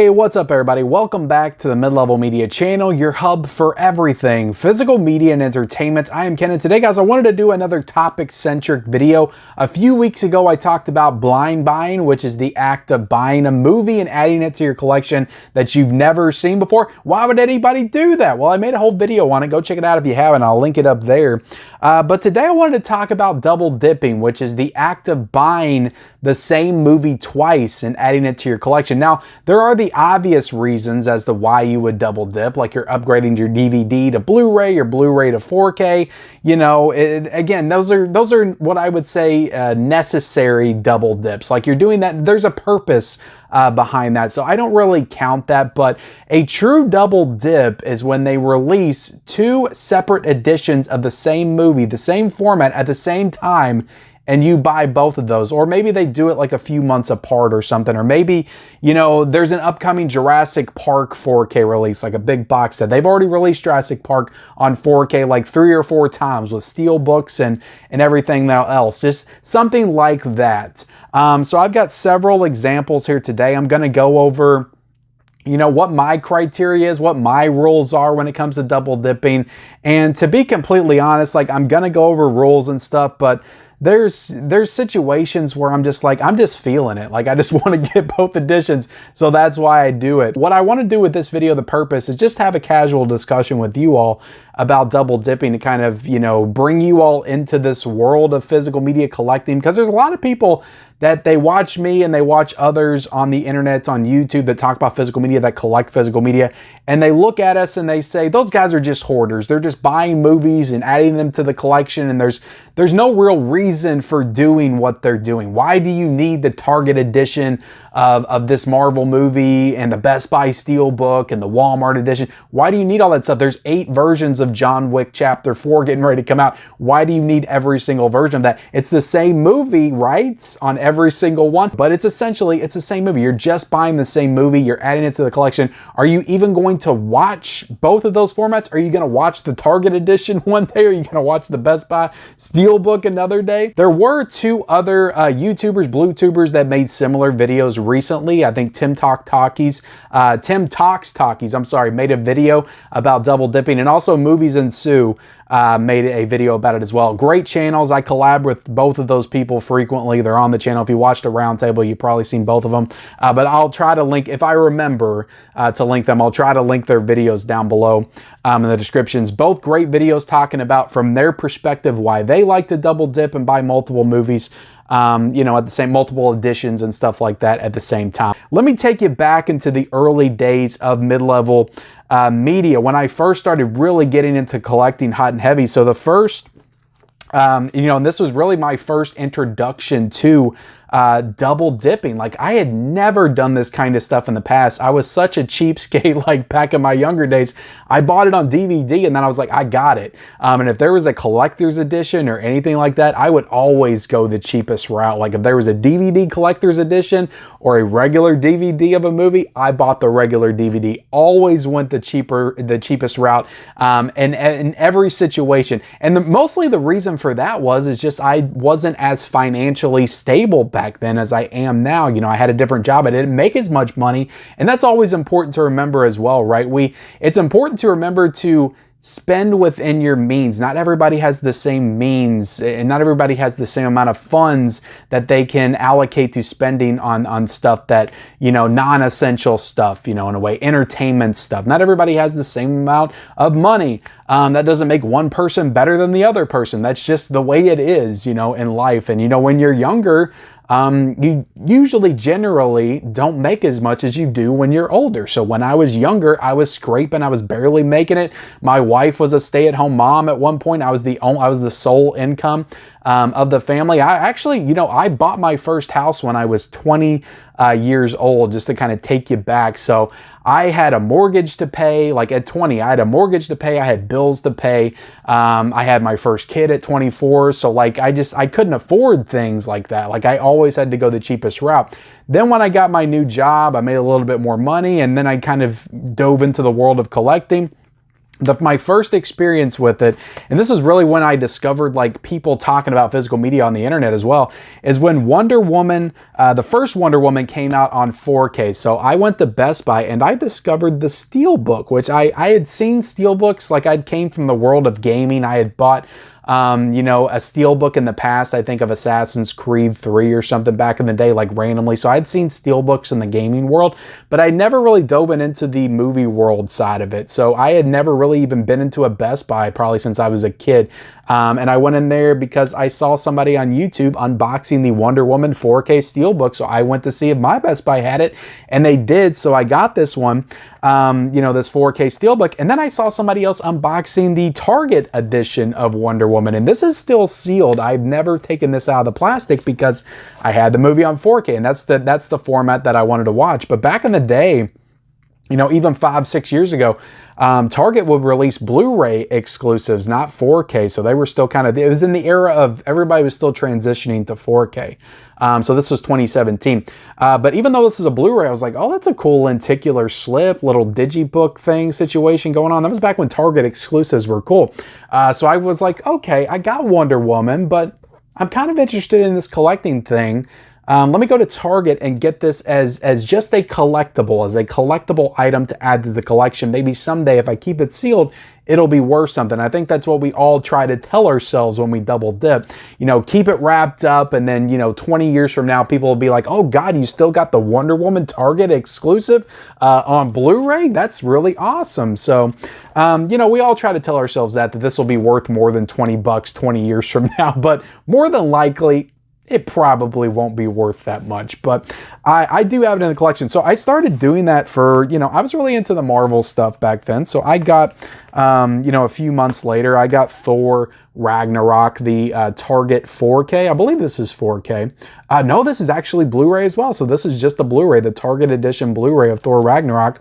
Hey, what's up everybody? Welcome back to the Mid-Level Media channel, your hub for everything physical media and entertainment. I am Ken, and today guys, I wanted to do another topic-centric video. A few weeks ago, I talked about blind buying, which is the act of buying a movie and adding it to your collection that you've never seen before. Why would anybody do that? Well, I made a whole video on it. Go check it out if you haven't. I'll link it up there. But today I wanted to talk about double dipping, which is the act of buying the same movie twice and adding it to your collection. Now, there are the obvious reasons as to why you would double dip, like you're upgrading your DVD to Blu-ray, your Blu-ray to 4K. You know, again, those are what I would say necessary double dips. Like you're doing that, there's a purpose behind that. So I don't really count that, but a true double dip is when they release two separate editions of the same movie, the same format at the same time, and you buy both of those. Or maybe they do it like a few months apart or something. Or maybe, you know, there's an upcoming Jurassic Park 4K release, like a big box set. They've already released Jurassic Park on 4K like 3 or 4 times with steel books and everything else. Just something like that. So I've got several examples here today. I'm going to go over, you know, what my criteria is, what my rules are when it comes to double dipping. And to be completely honest, like I'm going to go over rules and stuff, but there's situations where I'm just like, I'm just feeling it. Like I just want to get both editions. So that's why I do it. What I want to do with this video, the purpose is just have a casual discussion with you all about double dipping to kind of, you know, bring you all into this world of physical media collecting, because there's a lot of people that they watch me and they watch others on the internet, on YouTube, that talk about physical media, that collect physical media, and they look at us and they say, those guys are just hoarders. They're just buying movies and adding them to the collection, and there's no real reason for doing what they're doing. Why do you need the Target edition of this Marvel movie and the Best Buy Steelbook and the Walmart edition? Why do you need all that stuff? There's 8 versions of John Wick Chapter 4 getting ready to come out. Why do you need every single version of that? It's the same movie, right? On every single one, but it's essentially, it's the same movie. You're just buying the same movie. You're adding it to the collection. Are you even going to watch both of those formats? Are you going to watch the Target edition one day? Are you going to watch the Best Buy Steelbook another day? There were 2 other YouTubers, BlueTubers, that made similar videos recently. I think Tim Talks Talkies, I'm sorry, made a video about double dipping, and also Movies and Sue made a video about it as well. Great channels. I collab with both of those people frequently. They're on the channel. If you watched a roundtable, you've probably seen both of them. But I'll try to link, if I remember to link them, I'll try to link their videos down below in the descriptions. Both great videos talking about, from their perspective, why they like to double dip and buy multiple movies, you know, at the same, multiple editions and stuff like that at the same time. Let me take you back into the early days of mid-level media, when I first started really getting into collecting hot and heavy. So the first, you know, and this was really my first introduction to double dipping. Like I had never done this kind of stuff in the past. I was such a cheapskate, like back in my younger days. I bought it on DVD and then I was like, I got it. And if there was a collector's edition or anything like that, I would always go the cheapest route. Like if there was a DVD collector's edition or a regular DVD of a movie, I bought the regular DVD. Always went the cheapest route in every situation. And mostly the reason for that is just I wasn't as financially stable back then as I am now. You know, I had a different job. I didn't make as much money. And that's always important to remember as well, right? It's important to remember to spend within your means. Not everybody has the same means, and not everybody has the same amount of funds that they can allocate to spending on stuff that, you know, non-essential stuff, you know, in a way, entertainment stuff. Not everybody has the same amount of money. That doesn't make one person better than the other person. That's just the way it is, you know, in life. And, you know, when you're younger, you usually generally don't make as much as you do when you're older. So when I was younger, I was scraping, I was barely making it. My wife was a stay-at-home mom at one point. I was the sole income of the family. I actually, you know, I bought my first house when I was 20 years old, just to kind of take you back. So I had a mortgage to pay. Like at 20, I had a mortgage to pay. I had bills to pay. I had my first kid at 24. So like, I couldn't afford things like that. Like I always had to go the cheapest route. Then when I got my new job, I made a little bit more money, and then I kind of dove into the world of collecting. my first experience with it, and this is really when I discovered like people talking about physical media on the internet as well, is when Wonder Woman, the first Wonder Woman came out on 4K. So I went to Best Buy and I discovered the Steelbook, which I had seen Steelbooks, like I came from the world of gaming. I had bought you know, a Steelbook in the past, I think of Assassin's Creed 3 or something back in the day, like randomly. So I'd seen Steelbooks in the gaming world, but I never really dove into the movie world side of it. So I had never really even been into a Best Buy probably since I was a kid. And I went in there because I saw somebody on YouTube unboxing the Wonder Woman 4K Steelbook. So I went to see if my Best Buy had it, and they did. So I got this one, you know, this 4K Steelbook. And then I saw somebody else unboxing the Target edition of Wonder Woman. And this is still sealed. I've never taken this out of the plastic because I had the movie on 4K, and that's the format that I wanted to watch. But back in the day, you know, even 5-6 years ago, Target would release Blu-ray exclusives, not 4K. So they were still kind of, it was in the era of everybody was still transitioning to 4K. So this was 2017. But even though this is a Blu-ray, I was like, oh, that's a cool lenticular slip, little digibook thing situation going on. That was back when Target exclusives were cool. So I was like, okay, I got Wonder Woman, but I'm kind of interested in this collecting thing. Let me go to Target and get this as just a collectible item to add to the collection. Maybe someday if I keep it sealed, it'll be worth something. I think that's what we all try to tell ourselves when we double dip. You know, keep it wrapped up, and then, you know, 20 years from now, people will be like, oh God, you still got the Wonder Woman Target exclusive on Blu-ray? That's really awesome. So, you know, we all try to tell ourselves that this will be worth more than 20 bucks 20 years from now, but more than likely, it probably won't be worth that much, but I do have it in the collection. So I started doing that for, you know, I was really into the Marvel stuff back then. So I got, you know, a few months later, I got Thor Ragnarok, the Target 4K. I believe this is 4K. No, this is actually Blu-ray as well. So this is just the Blu-ray, the Target edition Blu-ray of Thor Ragnarok.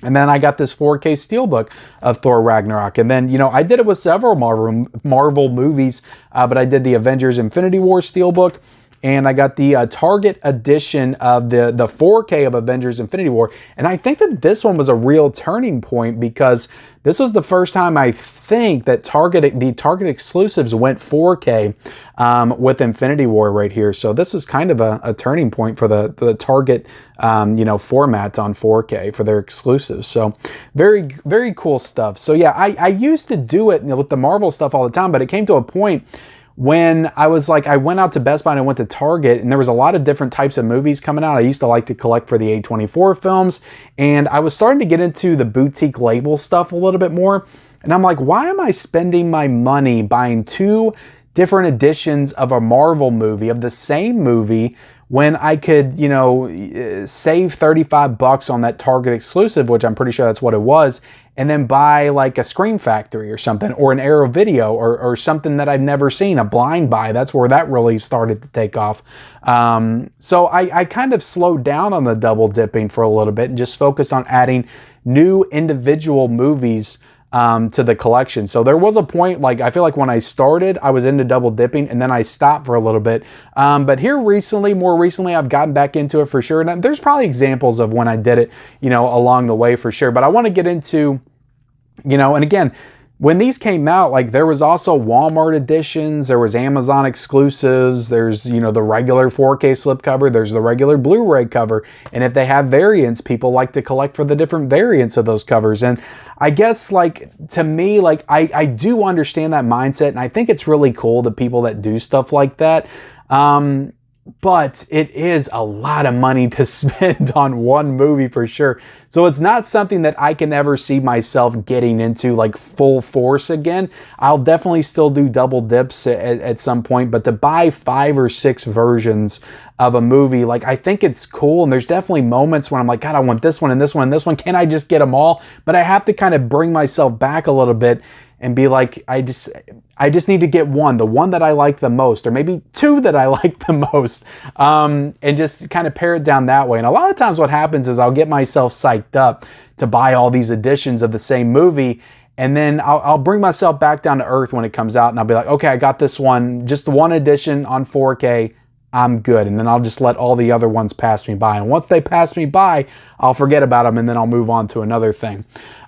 And then I got this 4K Steelbook of Thor Ragnarok. And then, you know, I did it with several Marvel movies, but I did the Avengers Infinity War Steelbook, and I got the Target edition of the 4K of Avengers Infinity War. And I think that this one was a real turning point because this was the first time I think that the Target exclusives went 4K with Infinity War right here. So this was kind of a turning point for the Target, you know, format on 4K for their exclusives. So very, very cool stuff. So yeah, I used to do it, you know, with the Marvel stuff all the time, but it came to a point when I was like, I went out to Best Buy and I went to Target, and there was a lot of different types of movies coming out. I used to like to collect for the A24 films, and I was starting to get into the boutique label stuff a little bit more. And I'm like, why am I spending my money buying 2 different editions of a Marvel movie, of the same movie, when I could, you know, save 35 bucks on that Target exclusive, which I'm pretty sure that's what it was, and then buy like a Scream Factory or something, or an Arrow Video, or something that I've never seen, a blind buy. That's where that really started to take off. So I kind of slowed down on the double dipping for a little bit and just focused on adding new individual movies to the collection. So there was a point, like, I feel like when I started, I was into double dipping, and then I stopped for a little bit. But here more recently, I've gotten back into it for sure. And there's probably examples of when I did it, you know, along the way for sure. But I want to get into, you know, and again, when these came out, like, there was also Walmart editions, there was Amazon exclusives, there's, you know, the regular 4K slipcover, there's the regular Blu-ray cover, and if they have variants, people like to collect for the different variants of those covers. And I guess, like, to me, like, I do understand that mindset, and I think it's really cool, the people that do stuff like that. But it is a lot of money to spend on one movie for sure. So it's not something that I can ever see myself getting into like full force again. I'll definitely still do double dips at some point, but to buy 5 or 6 versions of a movie, like, I think it's cool. And there's definitely moments when I'm like, God, I want this one and this one and this one. Can I just get them all? But I have to kind of bring myself back a little bit and be like, I just need to get one, the one that I like the most, or maybe 2 that I like the most, and just kind of pare it down that way. And a lot of times what happens is I'll get myself psyched up to buy all these editions of the same movie, and then I'll bring myself back down to earth when it comes out, and I'll be like, okay, I got this one, just the one edition on 4K, I'm good. And then I'll just let all the other ones pass me by. And once they pass me by, I'll forget about them and then I'll move on to another thing.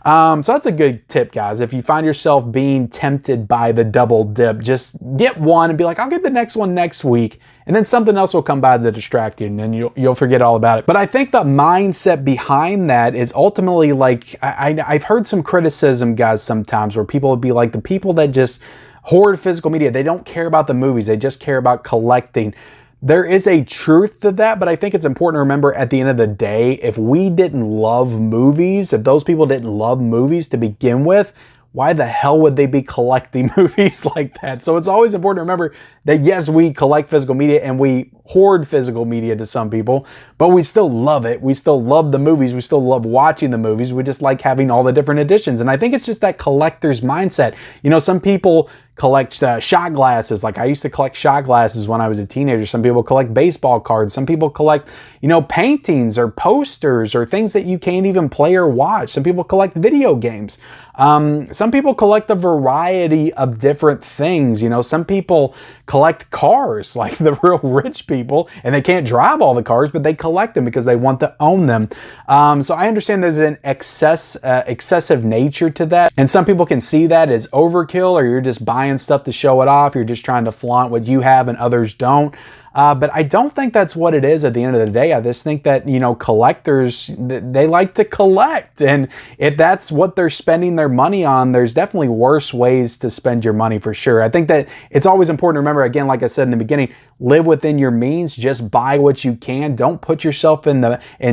So that's a good tip, guys. If you find yourself being tempted by the double dip, just get one and be like, I'll get the next one next week. And then something else will come by to distract you and then you'll forget all about it. But I think the mindset behind that is ultimately like, I've heard some criticism, guys, sometimes where people would be like, the people that just hoard physical media, they don't care about the movies, they just care about collecting. There is a truth to that, but I think it's important to remember at the end of the day, if we didn't love movies, if those people didn't love movies to begin with, why the hell would they be collecting movies like that? So it's always important to remember that yes, we collect physical media and we hoard physical media to some people, but we still love it. We still love the movies. We still love watching the movies. We just like having all the different editions. And I think it's just that collector's mindset. You know, some people collect shot glasses. Like I used to collect shot glasses when I was a teenager. Some people collect baseball cards. Some people collect, you know, paintings or posters or things that you can't even play or watch. Some people collect video games. Some people collect a variety of different things. You know, some people collect cars, like the real rich people, and they can't drive all the cars, but they collect them because they want to own them. So I understand there's an excessive nature to that. And some people can see that as overkill, or you're just buying stuff to show it off. You're just trying to flaunt what you have and others don't. But I don't think that's what it is at the end of the day. I just think that, you know, collectors, they like to collect. And if that's what they're spending their money on, there's definitely worse ways to spend your money for sure. I think that it's always important to remember, again, like I said in the beginning, live within your means. Just buy what you can. Don't put yourself in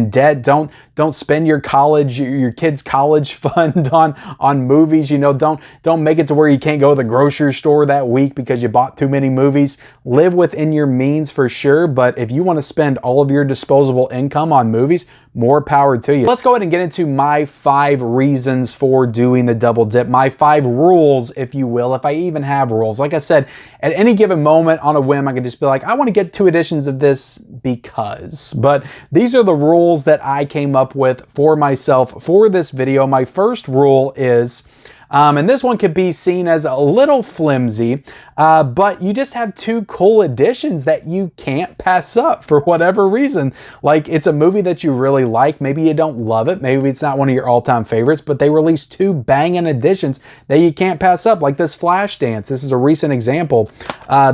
debt. Don't spend your kids' college fund on movies. You know, don't make it to where you can't go to the grocery store that week because you bought too many movies. Live within your means for sure. But if you want to spend all of your disposable income on movies, more power to you. Let's go ahead and get into my 5 reasons for doing the double dip. My 5 rules, if you will, if I even have rules. Like I said, at any given moment on a whim, I can just be like, I want to get 2 editions of this because. But these are the rules that I came up with for myself for this video. My first rule is, and this one could be seen as a little flimsy, but you just have 2 cool editions that you can't pass up for whatever reason. Like it's a movie that you really like. Maybe you don't love it. Maybe it's not one of your all-time favorites, but they released 2 banging editions that you can't pass up. Like this Flashdance. This is a recent example.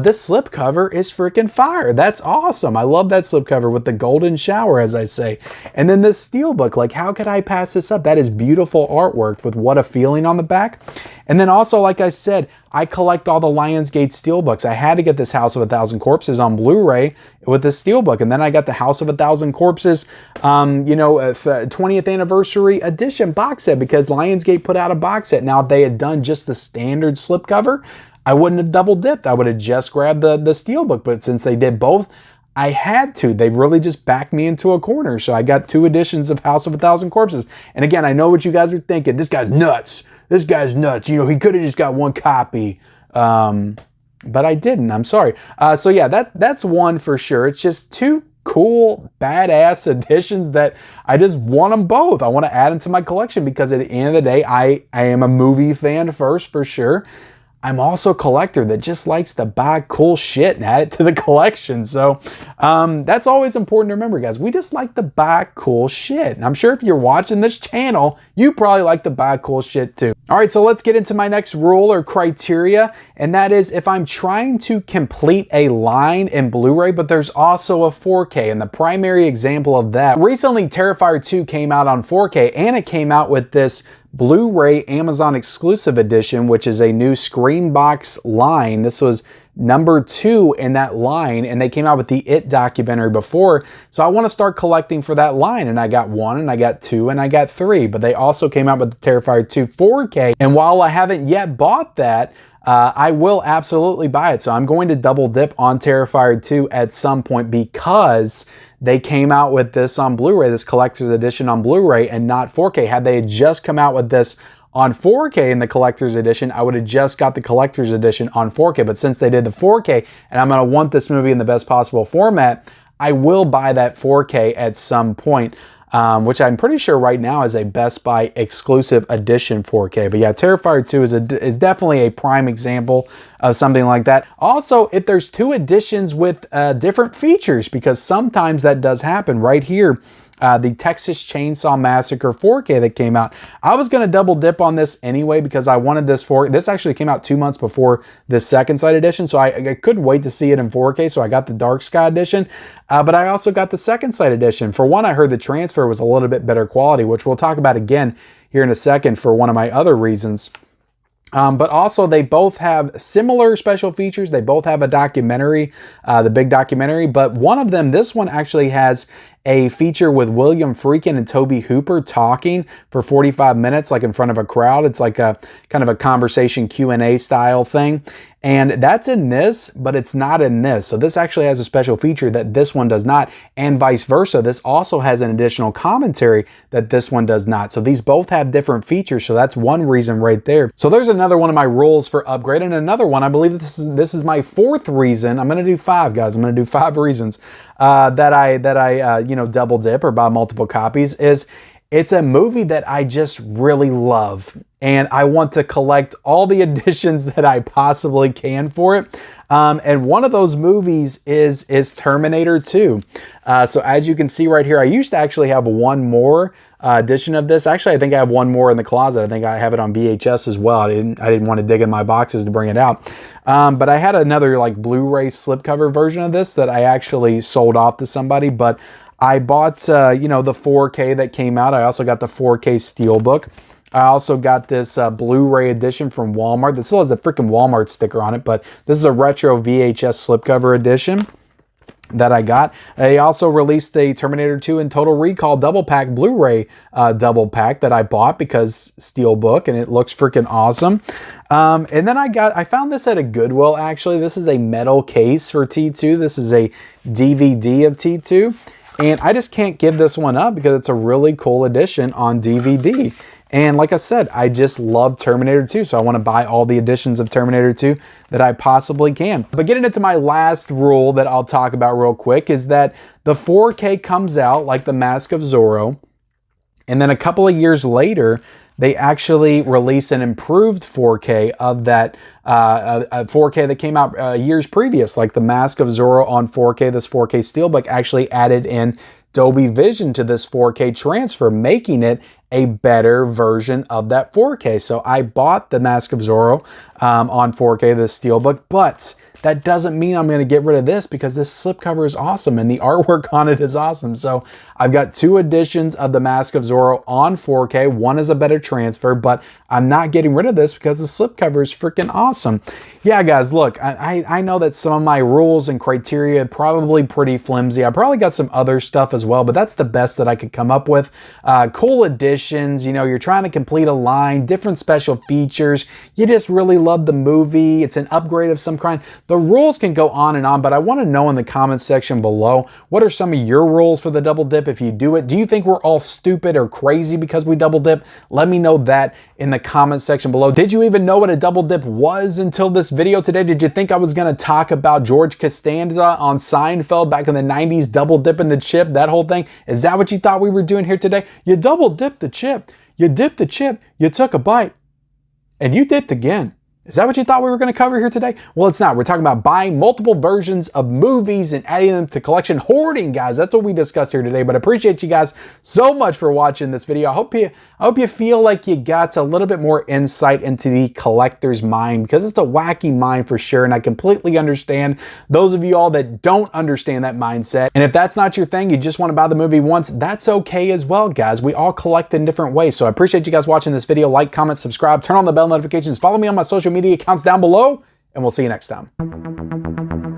This slipcover is freaking fire. That's awesome. I love that slipcover with the golden shower, as I say. And then this steelbook. Like how could I pass this up? That is beautiful artwork with What a Feeling on the back. And then also, like I said, I collect all the Lionsgate steelbooks. I had to get this House of a Thousand Corpses on Blu-ray with this steelbook. And then I got the House of a Thousand Corpses, 20th anniversary edition box set because Lionsgate put out a box set. Now, if they had done just the standard slipcover, I wouldn't have double dipped. I would have just grabbed the steelbook. But since they did both, I had to. They really just backed me into a corner. So I got 2 editions of House of a Thousand Corpses. And again, I know what you guys are thinking. This guy's nuts. This guy's nuts. You know, he could have just got 1 copy. But I didn't. I'm sorry. So yeah, that's one for sure. It's just 2 cool, badass editions that I just want them both. I want to add them to my collection because at the end of the day, I am a movie fan first for sure. I'm also a collector that just likes to buy cool shit and add it to the collection. So that's always important to remember, guys. We just like to buy cool shit. And I'm sure if you're watching this channel, you probably like to buy cool shit too. All right, so let's get into my next rule or criteria. And that is if I'm trying to complete a line in Blu-ray, but there's also a 4K. And the primary example of that, recently Terrifier 2 came out on 4K and it came out with this Blu-ray Amazon exclusive edition, which is a new Screenbox line. This was number 2 in that line, and they came out with the It documentary before. So I want to start collecting for that line, and I got 1, and I got 2, and I got 3. But they also came out with the Terrifier 2 4K, and while I haven't yet bought that, I will absolutely buy it. So I'm going to double dip on Terrifier 2 at some point because they came out with this on Blu-ray, this collector's edition on Blu-ray and not 4K. Had they just come out with this on 4K in the collector's edition, I would have just got the collector's edition on 4K. But since they did the 4K and I'm going to want this movie in the best possible format, I will buy that 4K at some point. which I'm pretty sure right now is a Best Buy exclusive edition 4K. But yeah, Terrifier 2 is definitely a prime example of something like that. Also, if there's two editions with different features, because sometimes that does happen. Right here, the Texas Chainsaw Massacre 4K that came out. I was going to double dip on this anyway because I wanted this this actually came out 2 months before this second sight edition, so I couldn't wait to see it in 4K, so I got the Dark Sky edition, but I also got the second sight edition. For one, I heard the transfer was a little bit better quality, which we'll talk about again here in a second for one of my other reasons. But also they both have similar special features. They both have a documentary, the big documentary, but one of them, this one actually has a feature with William Friedkin and Toby Hooper talking for 45 minutes, like in front of a crowd. It's like a kind of a conversation Q&A style thing. And that's in this, but it's not in this. So this actually has a special feature that this one does not, and vice versa. This also has an additional commentary that this one does not. So these both have different features. So that's one reason right there. So there's another one of my rules for upgrade, and another one, I believe this is my fourth reason. I'm going to do 5, guys. I'm going to do 5 reasons that I you know, double dip or buy multiple copies. Is it's a movie that I just really love, and I want to collect all the editions that I possibly can for it. And one of those movies is Terminator 2. So as you can see right here, I used to actually have one more edition of this. Actually, I think I have one more in the closet. I think I have it on VHS as well. I didn't want to dig in my boxes to bring it out. But I had another like Blu-ray slipcover version of this that I actually sold off to somebody, but I bought, you know, the 4K that came out. I also got the 4K Steelbook. I also got this Blu-ray edition from Walmart. This still has a freaking Walmart sticker on it, but this is a retro VHS slipcover edition that I got. They also released a Terminator 2 and Total Recall double pack Blu-ray double pack that I bought because Steelbook, and it looks freaking awesome. And then I found this at a Goodwill actually. This is a metal case for T2. This is a DVD of T2. And I just can't give this one up because it's a really cool edition on DVD. And like I said, I just love Terminator 2, so I want to buy all the editions of Terminator 2 that I possibly can. But getting into my last rule that I'll talk about real quick is that the 4K comes out like The Mask of Zorro, and then a couple of years later, they actually release an improved 4K of that a 4K that came out years previous, like The Mask of Zorro on 4K. This 4K Steelbook actually added in Dolby Vision to this 4K transfer, making it a better version of that 4K. So I bought The Mask of Zorro on 4K, this Steelbook, but that doesn't mean I'm going to get rid of this because this slipcover is awesome and the artwork on it is awesome. So I've got 2 editions of The Mask of Zorro on 4K. One is a better transfer, but I'm not getting rid of this because the slipcover is freaking awesome. Yeah, guys, look, I know that some of my rules and criteria are probably pretty flimsy. I probably got some other stuff as well, but that's the best that I could come up with. Cool additions, you know, you're trying to complete a line, different special features. You just really love the movie. It's an upgrade of some kind. The rules can go on, but I want to know in the comments section below, what are some of your rules for the double dip if you do it? Do you think we're all stupid or crazy because we double dip? Let me know that in the comments section below. Did you even know what a double dip was until this video today? Did you think I was going to talk about George Costanza on Seinfeld back in the 90s, double dipping the chip, that whole thing? Is that what you thought we were doing here today? You double dipped the chip, you dipped the chip, you took a bite, and you dipped again. Is that what you thought we were going to cover here today? Well, it's not. We're talking about buying multiple versions of movies and adding them to collection. Hoarding, guys. That's what we discussed here today. But I appreciate you guys so much for watching this video. I hope you feel like you got a little bit more insight into the collector's mind, because it's a wacky mind for sure. And I completely understand those of you all that don't understand that mindset. And if that's not your thing, you just want to buy the movie once, that's okay as well, guys. We all collect in different ways. So I appreciate you guys watching this video. Like, comment, subscribe, turn on the bell notifications, follow me on my social media accounts down below, and we'll see you next time.